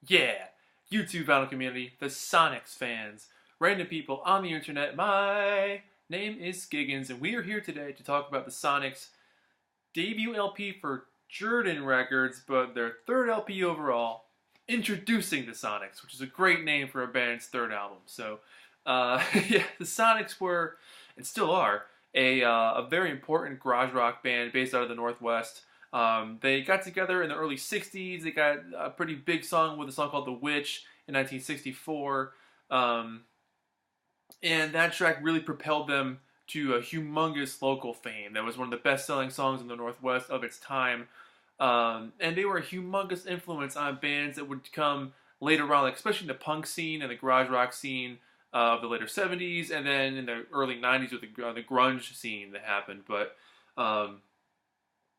Yeah, YouTube vinyl community, the Sonics fans, random people on the internet. My name is Giggens, and we are here today to talk about the Sonics' debut LP for Jerden Records, but their third LP overall, introducing the Sonics, which is a great name for a band's third album. So, yeah, the Sonics were, and still are, a very important garage rock band based out of the Northwest. They got together in the early 60s. They got a pretty big song with a song called The Witch in 1964. Um, and that track really propelled them to a humongous local fame. That was one of the best-selling songs in the Northwest of its time. And they were a humongous influence on bands that would come later on, like especially in the punk scene and the garage rock scene of the later 70s, and then in the early 90s with the grunge scene that happened. But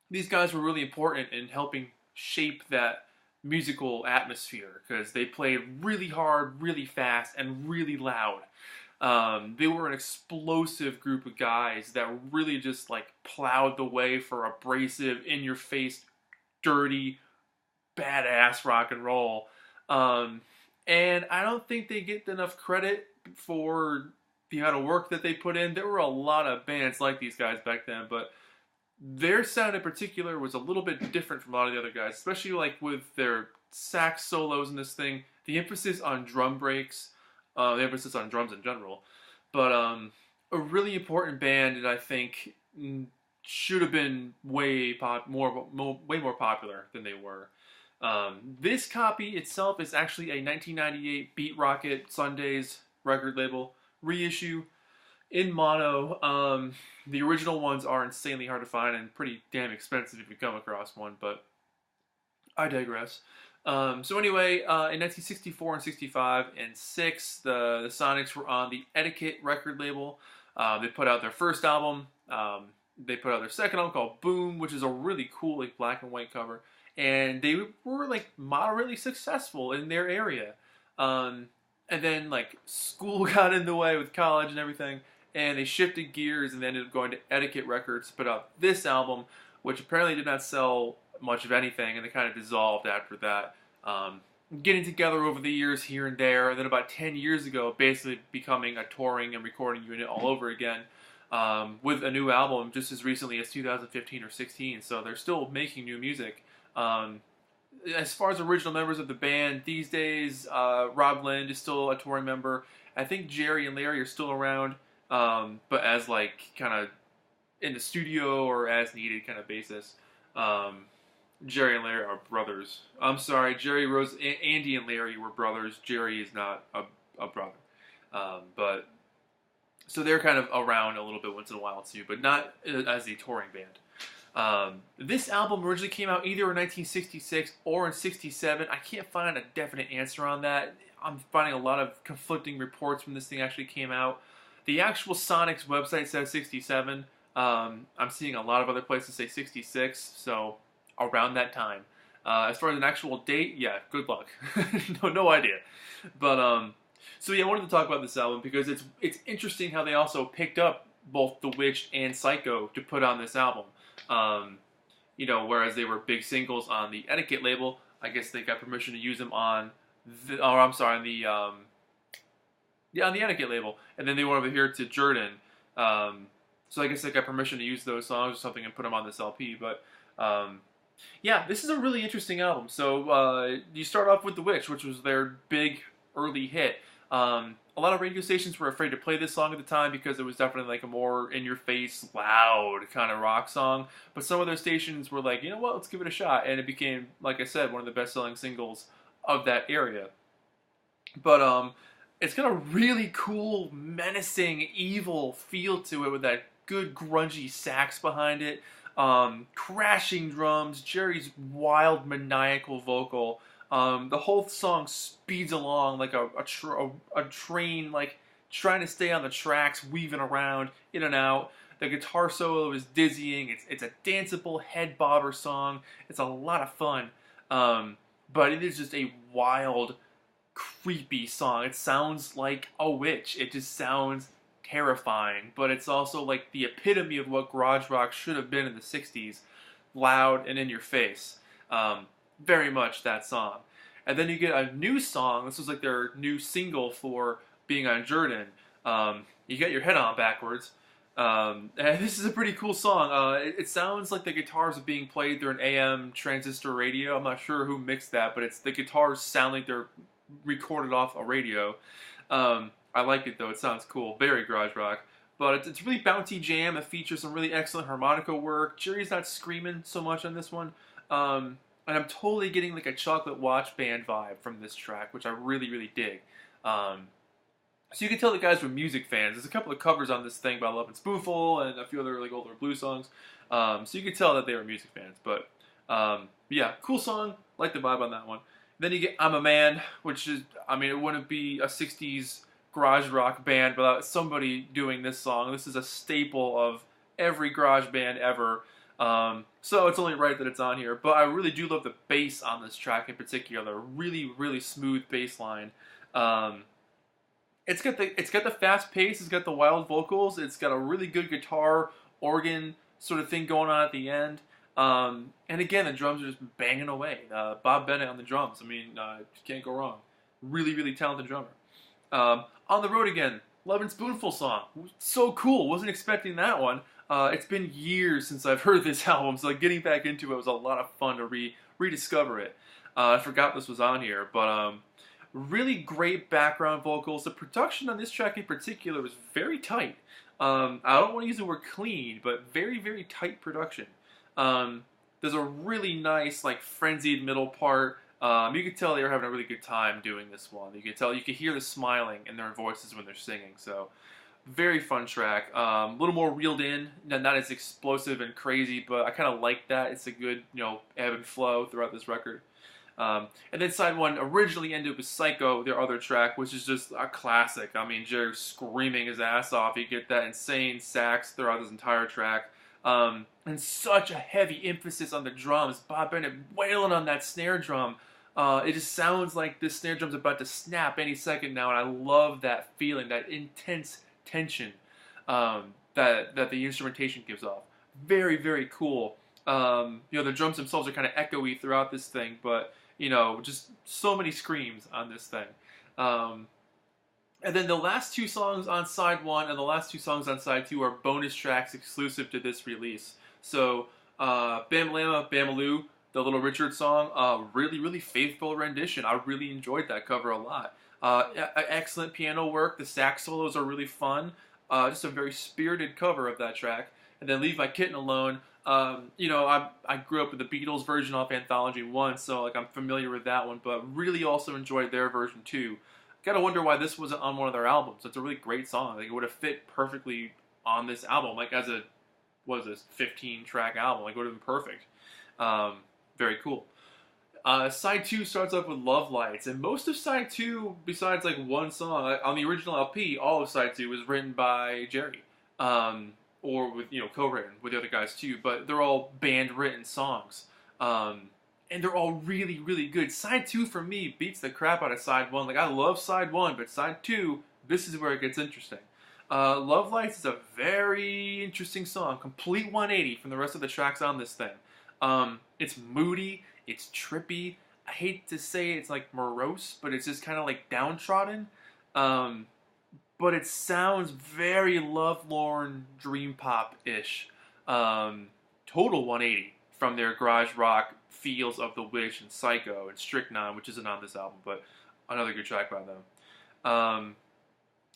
these guys were really important in helping shape that musical atmosphere because they played really hard, really fast, and really loud. They were an explosive group of guys that really just like plowed the way for abrasive, in-your-face, dirty, badass rock and roll. And I don't think they get enough credit for the amount of work that they put in. There were a lot of bands like these guys back then, but their sound in particular was a little bit different from a lot of the other guys, especially like with their sax solos in this thing. The emphasis on drum breaks, the emphasis on drums in general. But a really important band that I think should have been way more popular than they were. This copy itself is actually a 1998 Beat Rocket Sundays record label reissue in mono. The original ones are insanely hard to find and pretty damn expensive if you come across one, but I digress. So anyway, in 1964 and 65 and 6, the Sonics were on the Etiquette record label. They put out their first album. They put out their second album called Boom, which is a really cool like black and white cover. And they were like moderately successful in their area. And then like school got in the way with college and everything, and they shifted gears and they ended up going to Etiquette Records to put out this album, which apparently did not sell much of anything, and they kind of dissolved after that. Getting together over the years here and there, and then about 10 years ago, basically becoming a touring and recording unit all over again, with a new album just as recently as 2015 or 16. So they're still making new music. As far as original members of the band, these days, Rob Lind is still a touring member. I think Jerry and Larry are still around, but as like kind of in the studio or as needed kind of basis. Jerry and Larry are brothers. I'm sorry, Andy and Larry were brothers. Jerry is not a brother. But so they're kind of around a little bit once in a while too, but not as a touring band. This album originally came out either in 1966 or in 67. I can't find a definite answer on that. I'm finding a lot of conflicting reports when this thing actually came out. The actual Sonics website says 67. I'm seeing a lot of other places say 66, so around that time. As far as an actual date, yeah, good luck. no idea. But so yeah, I wanted to talk about this album because it's interesting how they also picked up both The Witch and Psycho to put on this album. Whereas they were big singles on the Etiquette label, I guess they got permission to use them on on the Etiquette label, and then they went over here to Jerden. So I guess they got permission to use those songs or something and put them on this LP. But yeah, this is a really interesting album. So you start off with The Witch, which was their big early hit. A lot of radio stations were afraid to play this song at the time because it was definitely like a more in-your-face, loud kind of rock song. But some of those stations were like, you know what, let's give it a shot. And it became, like I said, one of the best-selling singles of that area. But it's got a really cool, menacing, evil feel to it with that good grungy sax behind it. Crashing drums, Jerry's wild, maniacal vocal. The whole song speeds along like a train, like trying to stay on the tracks, weaving around, in and out. The guitar solo is dizzying. It's a danceable head bobber song. It's a lot of fun. But it is just a wild, creepy song. It sounds like a witch. It just sounds terrifying. But it's also like the epitome of what garage rock should have been in the 60s. Loud and in your face. Very much that song. And then you get a new song. This was like their new single for being on Jerden. You get your head on backwards. And this is a pretty cool song. It sounds like the guitars are being played through an AM transistor radio. I'm not sure who mixed that, but the guitars sound like they're recorded off a radio. I like it though. It sounds cool. Very garage rock. But it's really bouncy jam. It features some really excellent harmonica work. Jerry's not screaming so much on this one. And I'm totally getting like a Chocolate Watch Band vibe from this track, which I really, really dig. So you can tell the guys were music fans. There's a couple of covers on this thing by Love and Spoonful and a few other like older blues songs. So you can tell that they were music fans. But yeah, cool song. Like the vibe on that one. Then you get I'm a Man, which is, I mean, it wouldn't be a 60s garage rock band without somebody doing this song. This is a staple of every garage band ever. So it's only right that it's on here. But I really do love the bass on this track in particular. Really, really smooth bass line. It's got the fast pace. It's got the wild vocals. It's got a really good guitar, organ sort of thing going on at the end. And again, the drums are just banging away. Bob Bennett on the drums. I mean, you can't go wrong. Really, really talented drummer. On the Road Again, Love and Spoonful song. So cool. Wasn't expecting that one. It's been years since I've heard this album, so like, getting back into it was a lot of fun to rediscover it. I forgot this was on here, but really great background vocals. The production on this track in particular was very tight. I don't want to use the word clean, but very, very tight production. There's a really nice, like, frenzied middle part. You could tell they were having a really good time doing this one. You could hear the smiling in their voices when they're singing. So, very fun track. A little more reeled in, not as explosive and crazy, but I kind of like that. It's a good, ebb and flow throughout this record. And then side one originally ended with Psycho, their other track, which is just a classic. I mean, Jerry screaming his ass off. You get that insane sax throughout this entire track. And such a heavy emphasis on the drums. Bob Bennett wailing on that snare drum. It just sounds like this snare drum's about to snap any second now, and I love that feeling, that intense tension that the instrumentation gives off. Very, very cool. The drums themselves are kind of echoey throughout this thing, but just so many screams on this thing. And then the last two songs on side one and the last two songs on side two are bonus tracks exclusive to this release. So, Bam-Lama, Bamaloo, the Little Richard song, really, really faithful rendition. I really enjoyed that cover a lot. Excellent piano work. The sax solos are really fun. Just a very spirited cover of that track. And then Leave My Kitten Alone. I grew up with the Beatles version off Anthology 1, so like I'm familiar with that one, but really also enjoyed their version too. Gotta wonder why this wasn't on one of their albums. It's a really great song. Like, it would have fit perfectly on this album, like as a, 15-track album. Like, it would have been perfect. Very cool. Side 2 starts off with Love Lights, and most of side 2, besides like one song, on the original LP, all of side 2 was written by Jerry. Or with, co-written with the other guys too, but they're all band-written songs. And they're all really, really good. Side 2 for me beats the crap out of side 1. Like, I love side 1, but side 2, this is where it gets interesting. Love Lights is a very interesting song. Complete 180 from the rest of the tracks on this thing. It's moody, it's trippy. I hate to say it's like morose, but it's just kind of like downtrodden. But it sounds very lovelorn dream pop-ish. Total 180 from their garage rock feels of The Wish and Psycho and Strychnine, which isn't on this album, but another good track by them.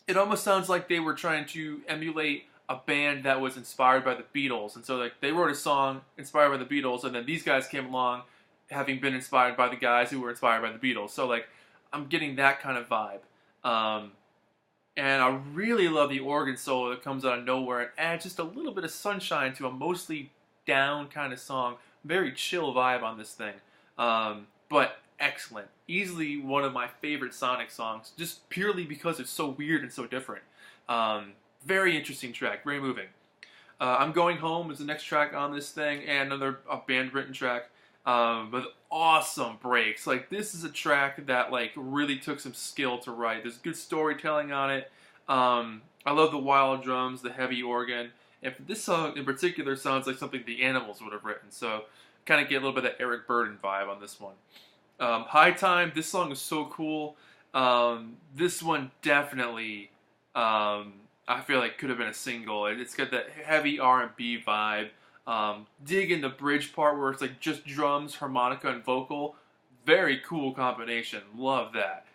It almost sounds like they were trying to emulate a band that was inspired by the Beatles, and so like they wrote a song inspired by the Beatles, and then these guys came along having been inspired by the guys who were inspired by the Beatles. So like I'm getting that kind of vibe. And I really love the organ solo that comes out of nowhere and adds just a little bit of sunshine to a mostly down kind of song. Very chill vibe on this thing. But excellent. Easily one of my favorite Sonic songs, just purely because it's so weird and so different. Very interesting track, very moving. I'm Going Home is the next track on this thing, and another band-written track. With awesome breaks. Like, this is a track that like really took some skill to write. There's good storytelling on it. I love the wild drums, the heavy organ, and this song in particular sounds like something the Animals would have written. So kind of get a little bit of Eric Burden vibe on this one. High Time, this song is so cool. This one definitely, I feel like could have been a single. It's got that heavy R&B vibe. Dig in the bridge part where it's like just drums, harmonica, and vocal. Very cool combination. Love that.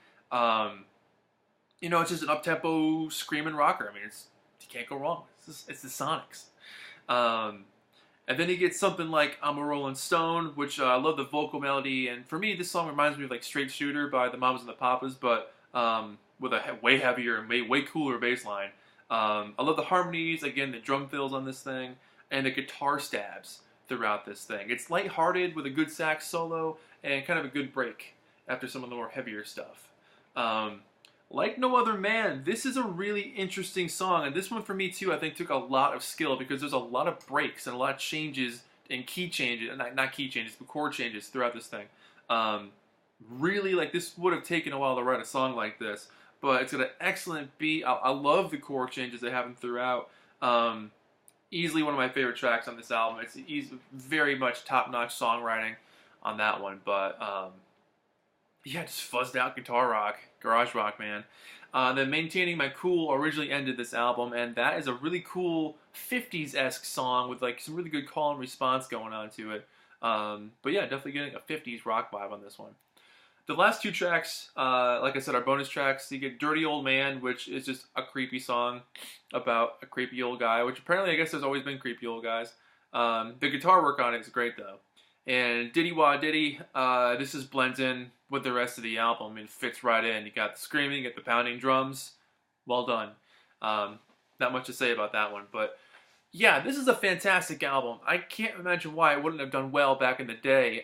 It's just an up-tempo screaming rocker. I mean, you can't go wrong. It's the Sonics. Um, and then you get something like I'm a Rolling Stone, which I love the vocal melody. And for me, this song reminds me of like Straight Shooter by the Mamas and the Papas, but with a way heavier and way cooler bass line. I love the harmonies, again, the drum fills on this thing, and the guitar stabs throughout this thing. It's lighthearted with a good sax solo and kind of a good break after some of the more heavier stuff. Like No Other Man, this is a really interesting song, and this one for me too, I think took a lot of skill because there's a lot of breaks and a lot of changes and key changes, not key changes, but chord changes throughout this thing. Really, like this would have taken a while to write a song like this, but it's got an excellent beat. I love the chord changes that happen throughout. Easily one of my favorite tracks on this album. It's very much top-notch songwriting on that one, but yeah, just fuzzed out guitar rock, garage rock, man. Then Maintaining My Cool originally ended this album, and that is a really cool 50s-esque song with like some really good call and response going on to it. But yeah, definitely getting a 50s rock vibe on this one. The last two tracks, like I said, are bonus tracks. You get Dirty Old Man, which is just a creepy song about a creepy old guy, which apparently I guess there's always been creepy old guys. The guitar work on it is great, though. And Diddy Wah Diddy, this just blends in with the rest of the album. It fits right in. You got the screaming, you get the pounding drums. Well done. Not much to say about that one, but yeah, this is a fantastic album. I can't imagine why it wouldn't have done well back in the day.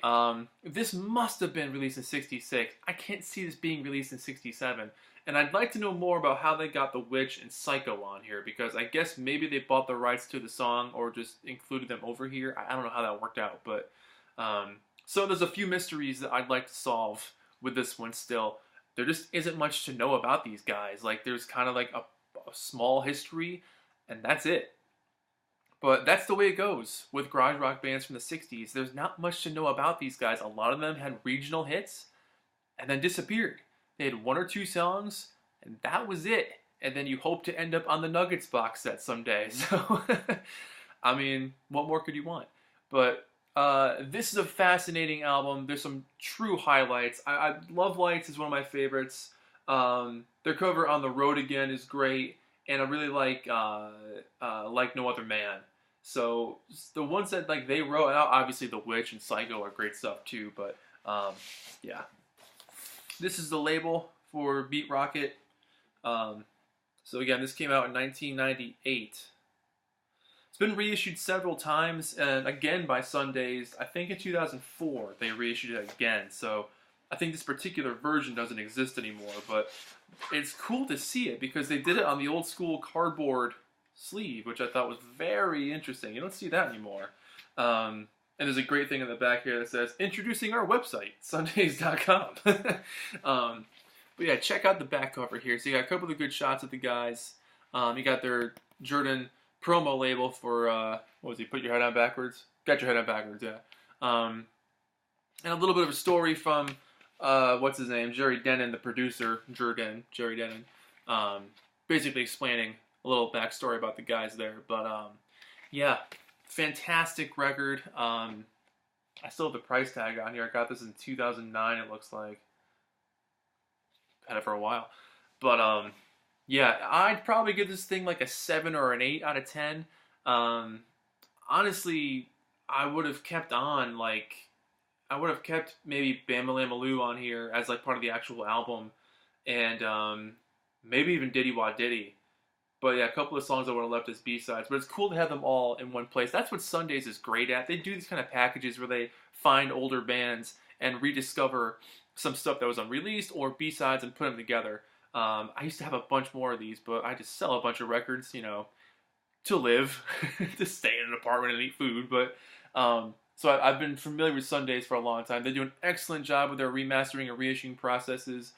This must have been released in '66. I can't see this being released in '67. And I'd like to know more about how they got The Witch and Psycho on here, because I guess maybe they bought the rights to the song or just included them over here. I don't know how that worked out, but so there's a few mysteries that I'd like to solve with this one still. There just isn't much to know about these guys. Like, there's kind of like a small history, and that's it. But that's the way it goes with garage rock bands from the 60s. There's not much to know about these guys. A lot of them had regional hits and then disappeared. They had one or two songs, and that was it. And then you hope to end up on the Nuggets box set someday. So, I mean, what more could you want? But this is a fascinating album. There's some true highlights. I Love Lights is one of my favorites. Their cover On the Road Again is great. And I really like No Other Man. So the ones that like they wrote, and obviously The Witch and Psycho are great stuff too. But yeah, this is the label for Beat Rocket. So again, this came out in 1998. It's been reissued several times, and again by Sundays. I think in 2004 they reissued it again. So I think this particular version doesn't exist anymore, but it's cool to see it because they did it on the old school cardboard sleeve, which I thought was very interesting. You don't see that anymore. And there's a great thing in the back here that says, introducing our website, sundays.com. But yeah, check out the back cover here. So you got a couple of good shots of the guys. You got their Jerden promo label for, what was he, Put Your Head On Backwards? Got Your Head On Backwards, yeah. And a little bit of a story from what's his name? Jerden, the producer, Jerry Dennon, basically explaining a little backstory about the guys there. But yeah, fantastic record. I still have the price tag on here. I got this in 2009. It looks like. Had it for a while, but yeah, I'd probably give this thing like a 7 or an 8 out of 10. Honestly, I would have kept on like. I would have kept maybe Bama Lou on here as like part of the actual album, and maybe even Diddy Wah Diddy. But yeah, a couple of songs I would have left as B-sides. But it's cool to have them all in one place. That's what Sundays is great at. They do these kind of packages where they find older bands and rediscover some stuff that was unreleased or B-sides and put them together. I used to have a bunch more of these, but I just sell a bunch of records, you know, to live, to stay in an apartment and eat food. But so I've been familiar with Sundays for a long time. They do an excellent job with their remastering and reissuing processes.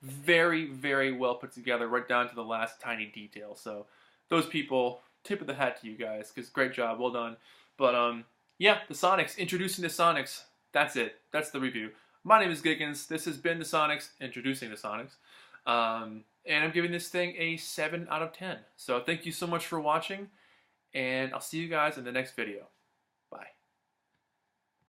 Very, very well put together, right down to the last tiny detail. So those people, tip of the hat to you guys, because great job, well done. But yeah, the Sonics, introducing the Sonics. That's it. That's the review. My name is Giggens. This has been the Sonics, introducing the Sonics. And I'm giving this thing a 7 out of 10. So thank you so much for watching, and I'll see you guys in the next video.